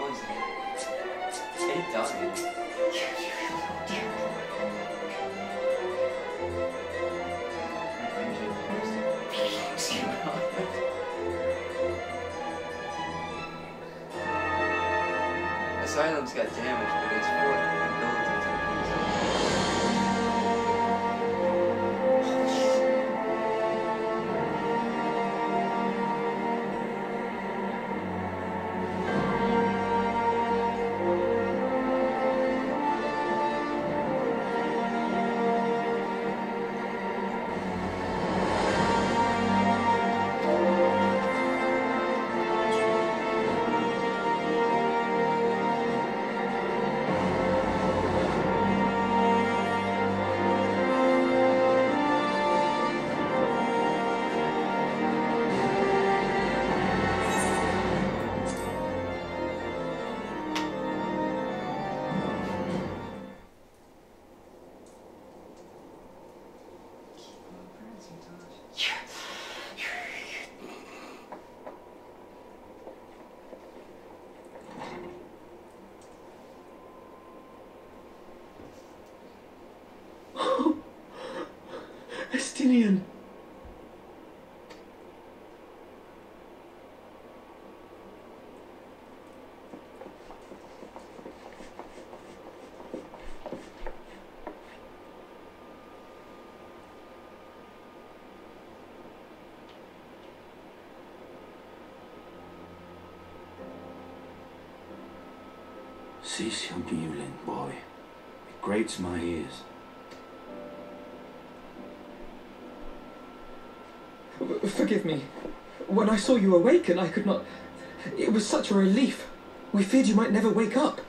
ones. It doesn't. Asylum's got damage, but it's for ability to Estinian. Cease your mewling, boy. It grates my ears. Forgive me. When I saw you awaken, I could not... It was such a relief. We feared you might never wake up.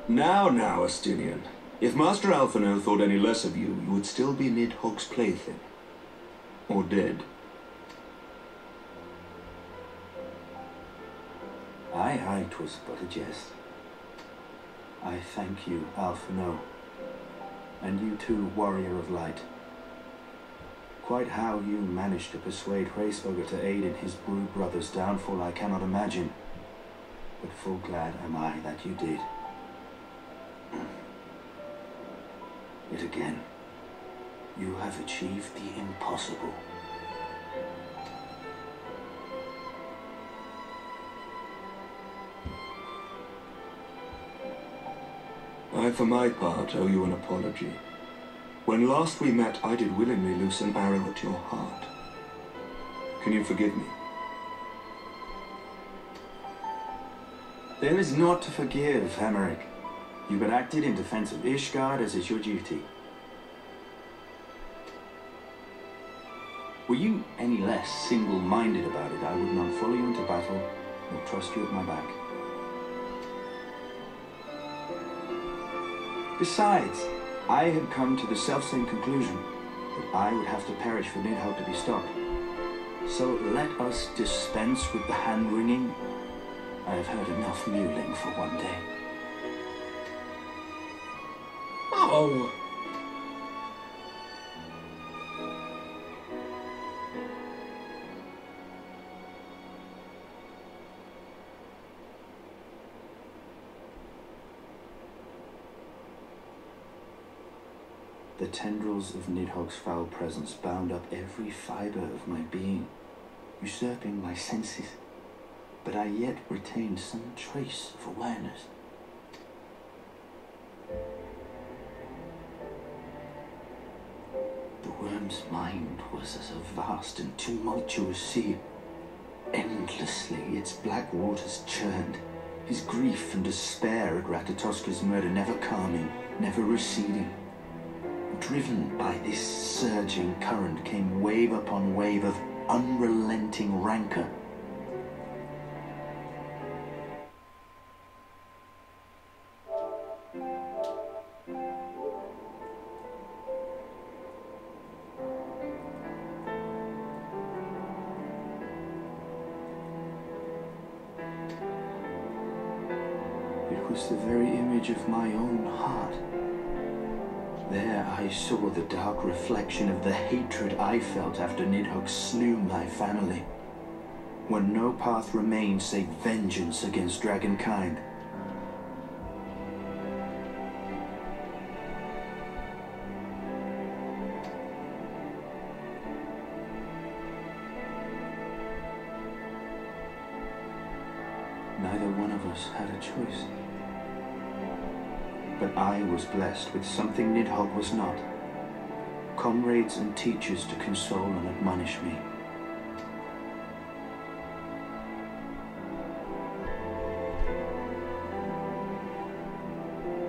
Now, Estinian. If Master Alphino thought any less of you, you would still be Nidhogg's plaything. Or dead. Aye, 'twas but a jest. I thank you, Alphino. And you too, Warrior of Light. Quite how you managed to persuade Hraesvelgr to aid in his brood brother's downfall I cannot imagine. But full glad am I that you did. Yet again, you have achieved the impossible. I, for my part, owe you an apology. When last we met, I did willingly loose an arrow at your heart. Can you forgive me? There is naught to forgive, Hameric. You but acted in defense of Ishgard as is your duty. Were you any less single-minded about it, I would not follow you into battle, nor trust you at my back. Besides, I had come to the selfsame conclusion that I would have to perish for Nidhogg to be stopped. So let us dispense with the hand-wringing. I have heard enough mewling for one day. Oh! The tendrils of Nidhogg's foul presence bound up every fiber of my being, usurping my senses, but I yet retained some trace of awareness. The worm's mind was as a vast and tumultuous sea. Endlessly its black waters churned, his grief and despair at Ratatoska's murder never calming, never receding. Driven by this surging current came wave upon wave of unrelenting rancor. It was the very image of my own heart. There I saw the dark reflection of the hatred I felt after Nidhogg slew my family. when no path remained save vengeance against dragonkind. Neither one of us had a choice. But I was blessed with something Nidhogg was not. Comrades and teachers to console and admonish me.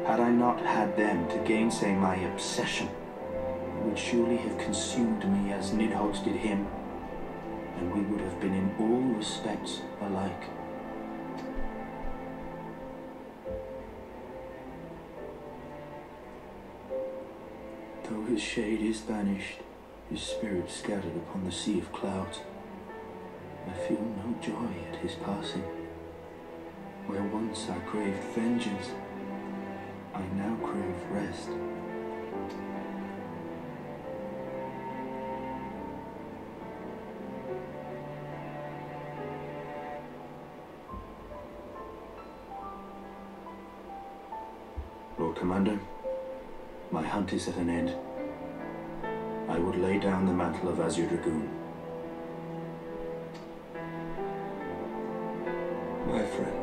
Had I not had them to gainsay my obsession, it would surely have consumed me as Nidhogg's did him, and we would have been in all respects alike. Though his shade is banished, his spirit scattered upon the sea of clouds, I feel no joy at his passing. Where once I craved vengeance, I now crave rest. Lord Commander, my hunt is at an end. I would lay down the mantle of Azure Dragoon. My friend.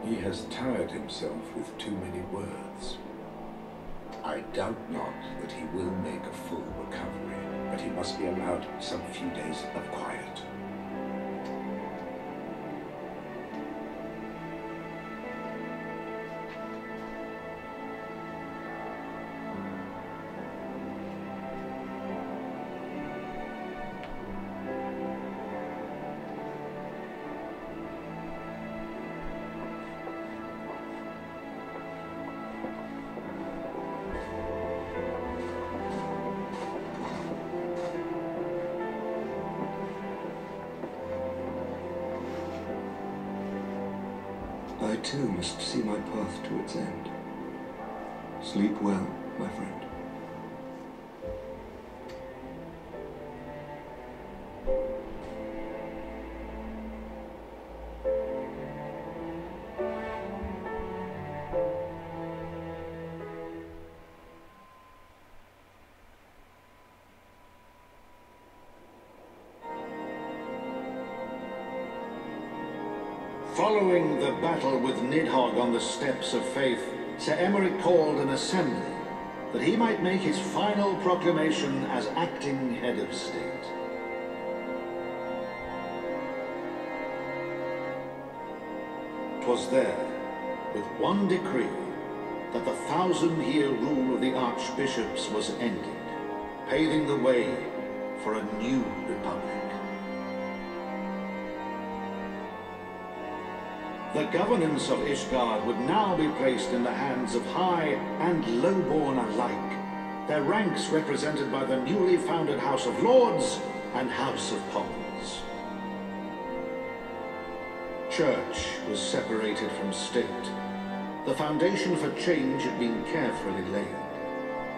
He has tired himself with too many words. I doubt not that he will make a full recovery, but he must be allowed some few days of quiet. I too must see my path to its end. Sleep well, my friend. Following the battle with Nidhogg on the steps of Faith, Sir Emeric called an assembly that he might make his final proclamation as acting head of state. 'Twas there, with one decree, that the 1,000-year rule of the archbishops was ended, paving the way for a new republic. The governance of Ishgard would now be placed in the hands of high and lowborn alike, their ranks represented by the newly founded House of Lords and House of Commons. Church was separated from state. The foundation for change had been carefully laid,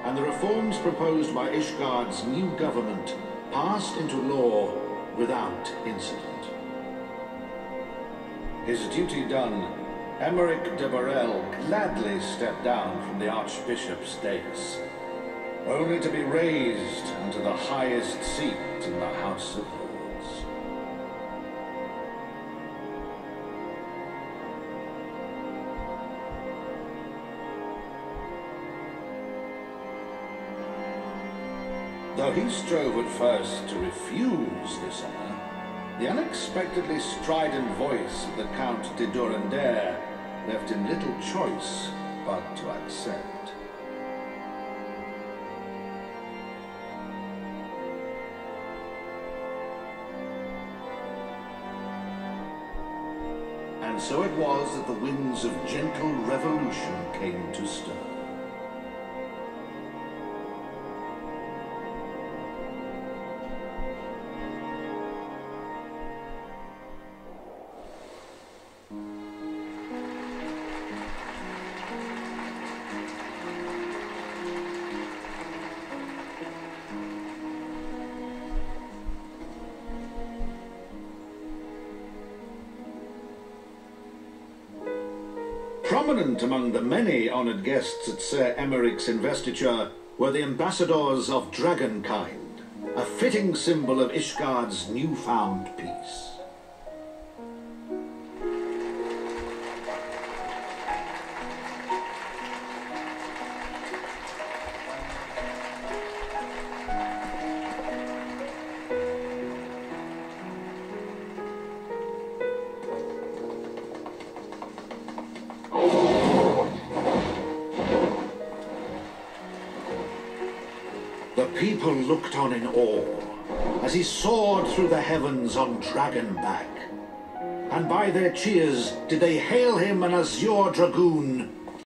and the reforms proposed by Ishgard's new government passed into law without incident. His duty done, Emeric de Burrell gladly stepped down from the Archbishop's dais, only to be raised unto the highest seat in the House of Lords. Though he strove at first to refuse this honor, the unexpectedly strident voice of the Count de Durandare left him little choice but to accept. And so it was that the winds of gentle revolution came to stir. Prominent among the many honoured guests at Sir Emeric's investiture were the ambassadors of dragonkind, a fitting symbol of Ishgard's newfound peace. The people looked on in awe as he soared through the heavens on dragonback, and by their cheers did they hail him an azure dragoon